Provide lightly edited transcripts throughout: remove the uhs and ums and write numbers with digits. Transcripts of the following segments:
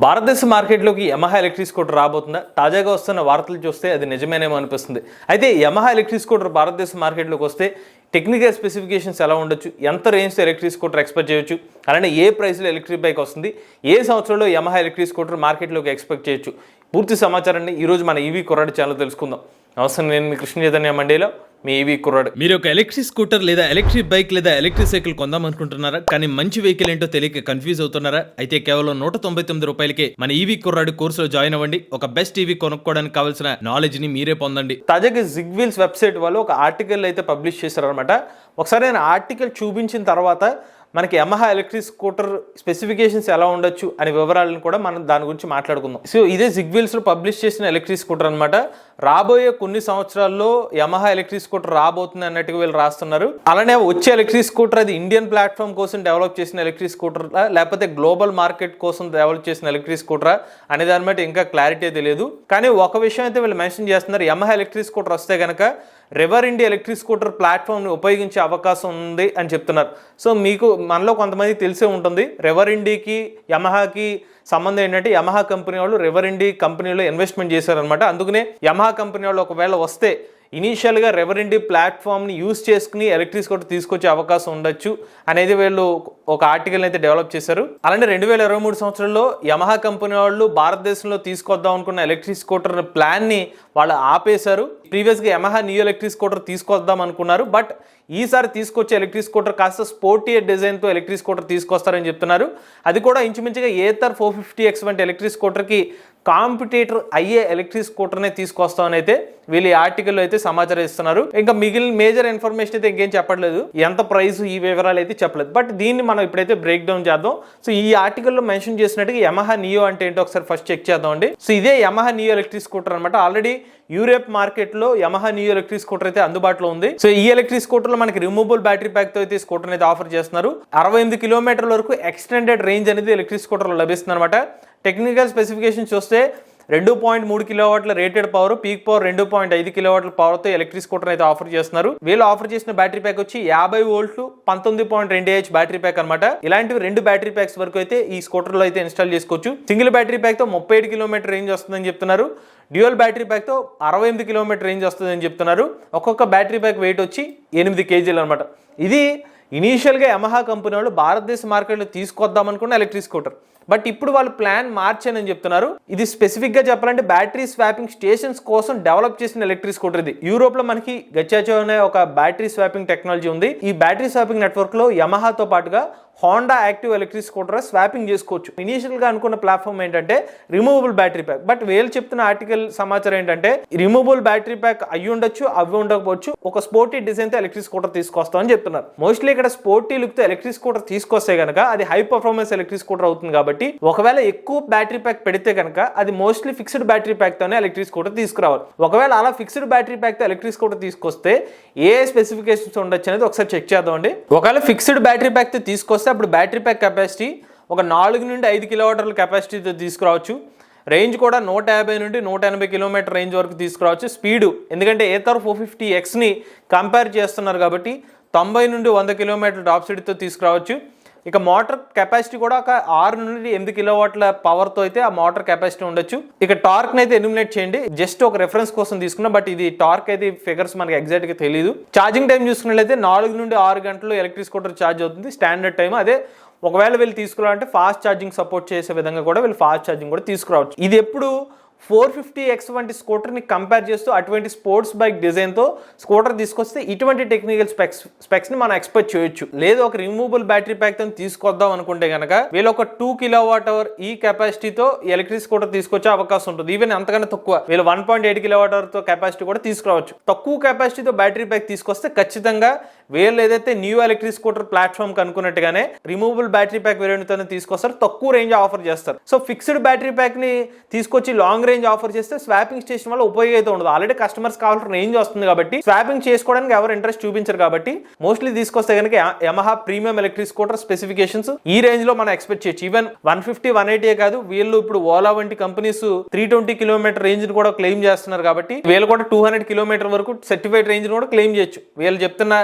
భారతదేశ మార్కెట్లోకి Yamaha electric scooter రాబోతుందా? తాజాగా వస్తున్న వార్తలు చూస్తే అది నిజమేనేమో అనిపిస్తుంది. అయితే యమహా ఎలక్ట్రిక్ స్కూటర్ భారతదేశ మార్కెట్లోకి వస్తే టెక్నికల్ స్పెసిఫికేషన్స్ ఎలా ఉండొచ్చు, ఎంత రేంజ్తో ఎలక్ట్రిక్ స్కూటర్ ఎక్స్పెక్ట్ చేయొచ్చు, అలానే ఏ ప్రైస్లో ఎలక్ట్రిక్ బైక్ వస్తుంది, ఏ సంవత్సరంలో యమహా ఎలక్ట్రిక్ స్కూటర్ మార్కెట్లోకి ఎక్స్పెక్ట్ చేయొచ్చు, పూర్తి సమాచారాన్ని ఈరోజు మన ఈవీ కుర్రాడు ఛానల్ తెలుసుకుందాం. అవసరం నేను మీ కృష్ణ చైతన్య మండేలో మీ ఈవీ కుర్రాడు. మీరు ఒక ఎలక్ట్రిక్ స్కూటర్ లేదా ఎలక్ట్రిక్ బైక్ లేదా ఎలక్ట్రిక్ సైకిల్ కొందాం అనుకుంటున్నారా? కానీ మంచి వెహికల్ ఏంటో తెలియక కన్ఫ్యూజ్ అవుతున్నారా? అయితే కేవలం 199 రూపాయలకే మన ఈవీ కుర్రాడు కోర్సులో జాయిన్ అవ్వండి. ఒక బెస్ట్ ఈవీ కొనుక్కోవడానికి కావాల్సిన నాలెడ్జ్ ని మీరే పొందండి. తాజాగా జిగ్వీల్స్ వెబ్సైట్ వాళ్ళు ఒక ఆర్టికల్ అయితే పబ్లిష్ చేశారనమాట. ఒకసారి నేను ఆర్టికల్ చూపించిన తర్వాత మనకి యమహా ఎలక్ట్రిక్ స్కూటర్ స్పెసిఫికేషన్స్ ఎలా ఉండొచ్చు అనే వివరాలను కూడా మనం దాని గురించి మాట్లాడుకుందాం. సో ఇదే జిగ్వీల్స్లో పబ్లిష్ చేసిన ఎలక్ట్రిక్ స్కూటర్ అనమాట. రాబోయే కొన్ని సంవత్సరాల్లో యమహా ఎలక్ట్రిక్ స్కూటర్ రాబోతుంది అన్నట్టుగా వీళ్ళు రాస్తున్నారు. అలానే వచ్చే ఎలక్ట్రిక్ స్కూటర్ అది ఇండియన్ ప్లాట్ఫామ్ కోసం డెవలప్ చేసిన ఎలక్ట్రిక్ స్కూటర్ లేకపోతే గ్లోబల్ మార్కెట్ కోసం డెవలప్ చేసిన ఎలక్ట్రిక్ స్కూటర్ అనే దాని బట్టి ఇంకా క్లారిటీ తెలియదు. కానీ ఒక విషయం అయితే వీళ్ళు మెన్షన్ చేస్తున్నారు, యమహా ఎలక్ట్రిక్ స్కూటర్ వస్తే కనుక రెవర్ ఇండియా ఎలక్ట్రిక్ స్కూటర్ ప్లాట్ఫామ్ని ఉపయోగించే అవకాశం ఉంది అని చెప్తున్నారు. సో మీకు మనలో కొంతమంది తెలిసే ఉంటుంది, రెవర్ ఇండియాకి యమహాకి సంబంధం ఏంటంటే యమహా కంపెనీ వాళ్ళు రెవర్ ఇండియా కంపెనీలో ఇన్వెస్ట్మెంట్ చేశారనమాట. అందుకనే యమహా కంపెనీ వాళ్ళు ఒకవేళ వస్తే ఇనీషియల్గా రెవర్ ఇండియా ప్లాట్ఫామ్ని యూజ్ చేసుకుని ఎలక్ట్రిక్ స్కూటర్ తీసుకొచ్చే అవకాశం ఉండొచ్చు అనేది వీళ్ళు ఒక ఆర్టికల్ అయితే డెవలప్ చేశారు. అలానే 2023 సంవత్సరంలో యమహా కంపెనీ వాళ్ళు భారతదేశంలో తీసుకొద్దాం అనుకున్న ఎలక్ట్రిక్ స్కూటర్ ప్లాన్ని వాళ్ళు ఆపేశారు. ప్రీవియస్గా యమహా న్యూ ఎలక్ట్రిక్ స్కూటర్ తీసుకొద్దాం అనుకున్నారు, బట్ ఈసారి తీసుకొచ్చే ఎలక్ట్రిక్ స్కూటర్ కాస్త స్పోర్టీ డిజైన్తో ఎలక్ట్రిక్ స్కూటర్ తీసుకొస్తారని చెప్తున్నారు. అది కూడా ఇంచుమించుగా ఏథర్ 450X వంటి ఎలక్ట్రిక్ స్కూటర్కి కాంపిటేటర్ అయ్యే ఎలక్ట్రిక్ స్కూటర్నే తీసుకొస్తామని అయితే వీళ్ళు ఈ ఆర్టికల్లో అయితే సమాచారం ఇస్తున్నారు. ఇంకా మిగిలిన మేజర్ ఇన్ఫర్మేషన్ అయితే ఇంకేం చెప్పట్లేదు, ఎంత ప్రైస్ ఈ వివరాలు అయితే చెప్పలేదు. బట్ దీన్ని మనం ఇప్పుడైతే బ్రేక్ డౌన్ చేద్దాం. సో ఈ ఆర్టికల్లో మెన్షన్ చేసినట్టుగా యమహా నియో అంటే ఏంటో ఒకసారి ఫస్ట్ చెక్ చేద్దాం అండి. సో ఇదే యమహా నియో ఎలక్ట్రిక్ స్కూటర్ అనమాట. ఆల్రెడీ యూరోప్ మార్కెట్లో యమహా నియో ఎలక్ట్రిక్ స్కూటర్ అయితే అందుబాటులో ఉంది. సో ఈ ఎలక్ట్రిక్ స్కూటర్లో మనకి రిమూవబుల్ బ్యాటరీ ప్యాక్ తో అయితే స్కూటర్ అయితే ఆఫర్ చేస్తున్నారు. 68 కిలోమీటర్ల వరకు ఎక్స్టెండెడ్ రేంజ్ అనేది ఎలక్ట్రిక్ స్కూటర్లో లభిస్తుంది అనమాట. టెక్నికల్ స్పెసిఫికేషన్ చూస్తే 2.3 కిలోవాట్ల రేటెడ్ పవర్, పీక్ పవర్ 2.5 కిలోవాట్ల పవర్తో ఎలక్ట్రిక్ స్కూటర్ అయితే ఆఫర్ చేస్తున్నారు. వీళ్ళు ఆఫర్ చేసిన బ్యాటరీ ప్యాక్ వచ్చి 50 వోల్ట్లు 19.2Ah బ్యాటరీ ప్యాక్ అనమాట. ఇలాంటివి 2 బ్యాటరీ ప్యాక్స్ వరకు అయితే ఈ స్కూటర్ లో అయితే ఇన్స్టాల్ చేసుకోవచ్చు. సింగిల్ బ్యాటరీ ప్యాక్ తో 37 కిలోమీటర్ రేంజ్ వస్తుందని చెప్తున్నారు. డ్యూయల్ బ్యాటరీ ప్యాక్ తో 68 కిలోమీటర్ రేంజ్ వస్తుందని చెప్తున్నారు. ఒక్కొక్క బ్యాటరీ ప్యాక్ వెయిట్ వచ్చి 8 kgలు అనమాట. ఇది ఇనీషియల్గా యమహా కంపెనీ వాళ్ళు భారతదేశ మార్కెట్లో తీసుకొద్దాం అనుకున్న ఎలక్ట్రిక్ స్కూటర్, బట్ ఇప్పుడు వాళ్ళు ప్లాన్ మార్చానని చెప్తున్నారు. ఇది స్పెసిఫిక్ గా చెప్పాలంటే బ్యాటరీ స్వాపింగ్ స్టేషన్స్ కోసం డెవలప్ చేసిన ఎలక్ట్రిక్ స్కూటర్ ఇది. యూరోప్ లో మనకి గచ్చాచో అనే ఒక బ్యాటరీ స్వాపింగ్ టెక్నాలజీ ఉంది. ఈ బ్యాటరీ స్వాపింగ్ నెట్వర్క్ లో యమహాతో పాటుగా Honda active electric scooter swapping చేసుకోవచ్చు. ఇనీషియల్ గా అనుకున్న ప్లాట్ఫామ్ ఏంటంటే రిమూవబుల్ బ్యాటరీ ప్యాక్, బట్ వీళ్ళు చెప్తున్న ఆర్టికల్ సమాచారం ఏంటంటే రిమూవబుల్ బ్యాటరీ ప్యాక్ అయ్యి ఉండొచ్చు, అవి ఉండకపోవచ్చు, ఒక స్పోర్టీ డిజైన్ తో ఎలక్ట్రిక్ స్కూటర్ తీసుకొస్తామని చెప్తున్నారు. మోస్ట్లీ ఇక్కడ స్పోర్టీ లుక్ తో ఎలక్ట్రిక్ స్కూటర్ తీసుకొస్తే కనుక అది హై పర్ఫార్మెన్స్ ఎలక్ట్రిక్ స్కూటర్ అవుతుంది. కాబట్టి ఒకవేళ ఎక్కువ బ్యాటరీ ప్యాక్ పెడితే కనుక అది మోస్ట్లీ ఫిక్స్డ్ బ్యాటరీ ప్యాక్ తోనే ఎలక్ట్రిక్ స్కూటర్ తీసుకురావాలి. ఒకవేళ అలా ఫిక్స్డ్ బ్యాటరీ ప్యాక్ తో ఎలక్ట్రిక్ స్కూటర్ తీసుకొస్తే ఏ స్పెసిఫికేషన్స్ ఉండొచ్చు అనేది ఒకసారి చెక్ చేద్దామండి. ఒకవేళ ఫిక్స్డ్ బ్యాటరీ ప్యాక్ తో తీసుకొస్తే అప్పుడు బ్యాటరీ ప్యాక్ కెపాసిటీ ఒక 4 నుండి 5 కిలోవాట్ల కెపాసిటీతో తీసుకురావచ్చు. రేంజ్ కూడా 150 నుండి 180 కిలోమీటర్ రేంజ్ వరకు తీసుకురావచ్చు. స్పీడు ఎందుకంటే ఏథర్ 450Xని కంపేర్ చేస్తున్నారు కాబట్టి 90 నుండి 100 కిలోమీటర్ల టాప్ స్పీడ్తో తీసుకురావచ్చు. ఇక మోటార్ కెపాసిటీ కూడా ఒక 6 నుండి 8 కిలోవాట్ల పవర్తో అయితే ఆ మోటార్ కెపాసిటీ ఉండొచ్చు. ఇక టార్క్ అయితే ఎలిమినేట్ చేయండి, జస్ట్ ఒక రెఫరెన్స్ కోసం తీసుకున్నా, బట్ ఇది టార్క్ అయితే ఫిగర్స్ మనకి ఎగ్జాక్ట్ గా తెలియదు. ఛార్జింగ్ టైం చూసుకున్నట్లయితే 4 నుండి 6 గంటలు ఎలక్ట్రిక్ స్కూటర్ ఛార్జ్ అవుతుంది స్టాండర్డ్ టైం. అదే ఒకవేళ వీళ్ళు తీసుకురావాలంటే ఫాస్ట్ ఛార్జింగ్ సపోర్ట్ చేసే విధంగా కూడా వీళ్ళు ఫాస్ట్ ఛార్జింగ్ కూడా తీసుకురావచ్చు. ఇది ఎప్పుడు 450X వంటి స్కూటర్ని కంపేర్ చేస్తూ అటువంటి స్పోర్ట్స్ బైక్ డిజైన్తో స్కూటర్ తీసుకొస్తే ఇటువంటి టెక్నికల్ స్పెక్స్ని మనం ఎక్స్పెక్ట్ చేయొచ్చు. లేదు ఒక రిమూవబుల్ బ్యాటరీ ప్యాక్తో తీసుకొద్దాం అనుకుంటే కనుక వీళ్ళు ఒక 2 kWh ఈ కెపాసిటీతో ఎలక్ట్రిక్ స్కూటర్ తీసుకొచ్చే అవకాశం ఉంటుంది. ఈవెన్ అంతకన్నా తక్కువ వీళ్ళు 1.8 kWhతో కెపాసిటీ కూడా తీసుకురావచ్చు. తక్కువ కెపాసిటీతో బ్యాటరీ ప్యాక్ తీసుకొస్తే ఖచ్చితంగా వీళ్ళు ఏదైతే న్యూ ఎలక్ట్రిక్ స్కూటర్ ప్లాట్ఫామ్ అనుకున్నట్టుగానే రిమూవబుల్ బ్యాటరీ ప్యాక్ వేరియంట్తో తీసుకొస్తారు, తక్కువ రేంజ్ ఆఫర్ చేస్తారు. సో ఫిక్స్డ్ బ్యాటరీ ప్యాక్ని తీసుకొచ్చి లాంగ్ రేంజ్ ఆఫర్ చేస్తే స్వాపింగ్ స్టేషన్ వల్ల ఉపయోగం అయితే ఉండదు. ఆల్రెడీ కస్టమర్స్ కావాల్సిన రేంజ్ వస్తుంది కాబట్టి స్వాపింగ్ చేసుకోవడానికి ఎవరు ఇంట్రెస్ట్ చూపించారు కాబట్టి మోస్ట్లీ తీసుకొస్తే కనుక Yamaha premium electric scooter specifications ఈ రేంజ్ లో మనం ఎక్స్పెక్ట్ చేయొచ్చు. ఈవెన్ 150, 180 కాదు, వీళ్ళు ఇప్పుడు ఓలా వంటి కంపెనీస్ 320 కిలోమీటర్ రేంజ్ కూడా క్లెయిమ్ చేస్తున్నారు కాబట్టి వీళ్ళు కూడా 200 కిలోమీటర్ వరకు సర్టిఫైడ్ రేంజ్ కూడా క్లెయిమ్ చేయొచ్చు. వీళ్ళు చెప్తున్న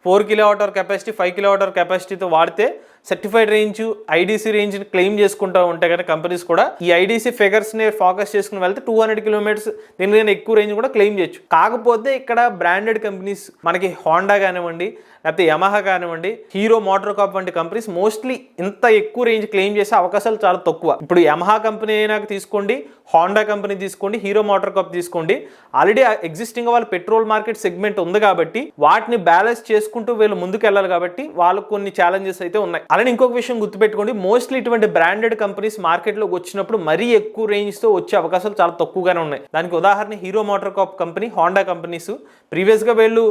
4 kWh కెపాసిటీ 5 kWh కెపాసిటీతో వాడితే certified range IDC range claim చేసుకుంటూ ఉంటాయి కానీ కంపెనీస్ కూడా ఈ ఐడీసీ ఫిగర్స్ ని ఫోకస్ చేసుకుని వెళ్తే 200 కిలోమీటర్స్ దీనికన్నా ఎక్కువ రేంజ్ కూడా క్లెయిమ్ చేయొచ్చు. కాకపోతే ఇక్కడ బ్రాండెడ్ కంపెనీస్ మనకి హోండా కానివ్వండి, లేకపోతే యమహా కానివ్వండి, హీరో మోటార్ కార్ప్ వంటి కంపెనీస్ మోస్ట్లీ ఇంత ఎక్కువ రేంజ్ క్లెయిమ్ చేసే అవకాశాలు చాలా తక్కువ. ఇప్పుడు యమహా కంపెనీ అయినా తీసుకోండి, హోండా కంపెనీ తీసుకోండి, హీరో మోటార్ కార్ప్ తీసుకోండి, ఆల్రెడీ ఎగ్జిస్టింగ్ వాళ్ళ పెట్రోల్ మార్కెట్ సెగ్మెంట్ ఉంది కాబట్టి వాటిని బ్యాలెన్స్ చేసుకుంటూ వీళ్ళు ముందుకు వెళ్ళాలి కాబట్టి వాళ్ళకు కొన్ని ఛాలెంజెస్ అయితే ఉన్నాయి. అలానే ఇంకొక విషయం గుర్తుపెట్టుకోండి, మోస్ట్లీ ఇటువంటి బ్రాండెడ్ కంపెనీస్ మార్కెట్లోకి వచ్చినప్పుడు మరీ ఎక్కువ రేంజ్ తో వచ్చే అవకాశాలు చాలా తక్కువగానే ఉన్నాయి. దానికి ఉదాహరణ hero motor Corp company, Honda companies. Previous గా వీళ్ళు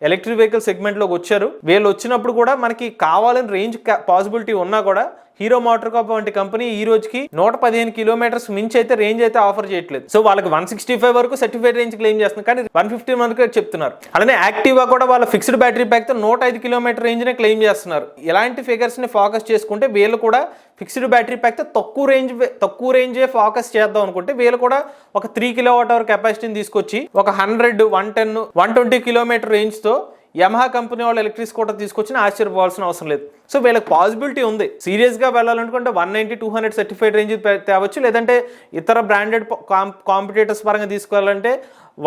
ఎలక్ట్రిక్ వెహికల్ సెగ్మెంట్లోకి వచ్చారు. వీళ్ళు వచ్చినప్పుడు కూడా మనకి కావాలని రేంజ్ పాసిబిలిటీ ఉన్నా కూడా హీరో మోటార్ కార్ప్ వంటి కంపెనీ ఈ రోజుకి 115 కిలోమీటర్స్ మించి అయితే రేంజ్ అయితే ఆఫర్ చేయట్లేదు. సో వాళ్ళకి 165 వరకు సర్టిఫైడ్ రేంజ్ క్లెయిమ్ చేస్తున్నారు, కానీ 150 వరకు చెప్తున్నారు. అలానే యాక్టివా కూడా వాళ్ళ ఫిక్స్డ్ బ్యాటరీ ప్యాక్ తో 105 కిలోమీటర్ రేంజ్ నే క్లెయిమ్ చేస్తున్నారు. ఇలాంటి ఫిగర్స్ ని ఫోకస్ చేసుకుంటే వీళ్ళు కూడా ఫిక్స్డ్ బ్యాటరీ ప్యాక్ తో తక్కువ రేంజే ఫోకస్ చేద్దాం అనుకుంటే వీళ్ళు కూడా ఒక 3 kWh కెపాసిటీని తీసుకొచ్చి ఒక 100, 110, 120 కిలోమీటర్ రేంజ్ తో యమహా కంపెనీ వాళ్ళు ఎలక్ట్రిక్ స్కూటర్ తీసుకొచ్చిన ఆశ్చర్యపోవాల్సిన అవసరం లేదు. సో వీళ్ళకి పాసిబిలిటీ ఉంది. సీరియస్ గా వెళ్ళాలనుకుంటే 190, 200 సర్టిఫైడ్ రేంజ్ తేవచ్చు, లేదంటే ఇతర బ్రాండెడ్ కాంపిటేటర్స్ పరంగా తీసుకోవాలంటే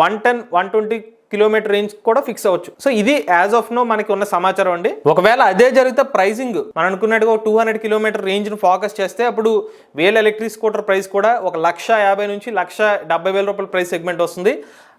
110, 120 కిలోమీటర్ రేంజ్ కూడా ఫిక్స్ అవ్వచ్చు. సో ఇది యాజ్ ఆఫ్ నో మనకి ఉన్న సమాచారం అండి. ఒకవేళ అదే జరిగితే ప్రైసింగ్ మనం అనుకున్నట్టుగా 200 కిలోమీటర్ రేంజ్ ను ఫోకస్ చేస్తే అప్పుడు వీళ్ళ ఎలక్ట్రిక్ స్కూటర్ ప్రైస్ కూడా 1,50,000 నుంచి 1,70,000 రూపాయల ప్రైస్ సెగ్మెంట్ వస్తుంది.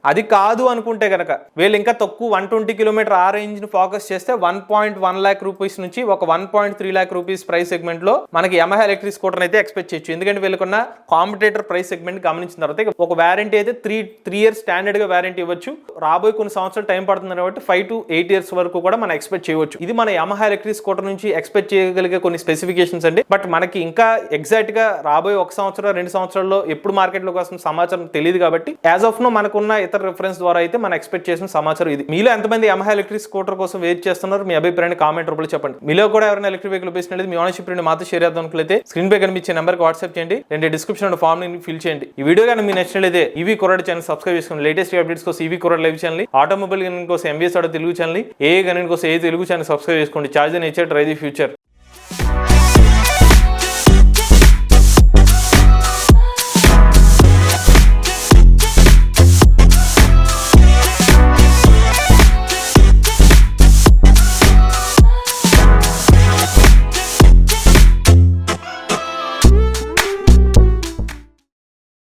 అది కాదు అనుకుంటే కనుక వీళ్ళు ఇంకా తక్కువ 120 కిలోమీటర్ ఆ రేంజ్ ని ఫోకస్ చేస్తే 1.1 lakh రూపీస్ నుంచి ఒక 1.3 lakh రూపీస్ ప్రైస్ సెగ్మెంట్ లో మనకి యమహా ఎలక్ట్రిక్ స్కూటర్ అయితే ఎక్స్పెక్ట్ చేయొచ్చు. ఎందుకంటే వీళ్ళకున్న కాంపిటేటర్ ప్రైస్ సెగ్మెంట్ గమనించిన తర్వాత ఒక వారంటీ అయితే 3 years స్టాండర్డ్ గా వారంటీ ఇవ్వచ్చు. రాబోయే కొన్ని సంవత్సరాలు టైం పడుతుంది కాబట్టి 5 to 8 years వరకు కూడా మనం ఎక్స్పెక్ట్ చేయవచ్చు. ఇది మన యమహా ఎలక్ట్రిక్ స్కూటర్ నుంచి ఎక్స్పెక్ట్ చేయగలిగే కొన్ని స్పెసిఫికేషన్స్ అండి. బట్ మనకి ఇంకా ఎగ్జాక్ట్ గా రాబోయే 1 సంవత్సరం 2 సంవత్సరాల్లో ఎప్పుడు మార్కెట్ లోకి వస్తున్న సమాచారం తెలియదు కాబట్టి యాజ్ ఆఫ్ నో మనకున్న ఇతర రిఫరెన్స్ ద్వారా అయితే మనం ఎక్స్పెక్ట్ చేసిన సమాచారం ఇది. మీలో ఎంతమంది యమహా ఎలక్ట్రిక్ స్కూటర్ కోసం వెయిట్ చేస్తున్నారు, మీ అభిప్రాయాన్ని కామెంట్ రూపంలో చెప్పండి. మీలో కూడా ఎవరైనా ఎలక్ట్రిక్ వెహికల్ ఉపయోగించినట్లయితే మీ ఓనర్షిప్ ని మాతో షేర్ చేద్దాం అనుకుంటే స్క్రీన్ పై కనిపించే నెంబర్ కి వాట్సాప్ చేయండి, లేదంటే డిస్క్రిప్షన్ ఫామ్ ని ఫిల్ చేయండి. ఈ వీడియో కానీ మీ నచ్చినట్లయితే ఈవీ కుర్రాడు ఛానల్ సబ్స్క్రైబ్ చేసుకోండి. లేటెస్ట్ అప్డేట్స్ కోసం ఈవీ కుర్రాడు లైవ్ ఛానల్, ఆటోమొబైల్ గణన కోసం ఎంబీఎస్ ఆటో తెలుగు ఛానల్, ఏ గణన కోసం ఏ తెలుగు ఛానల్ సబ్స్క్రైబ్ చేసుకోండి. Charge nature drive the future.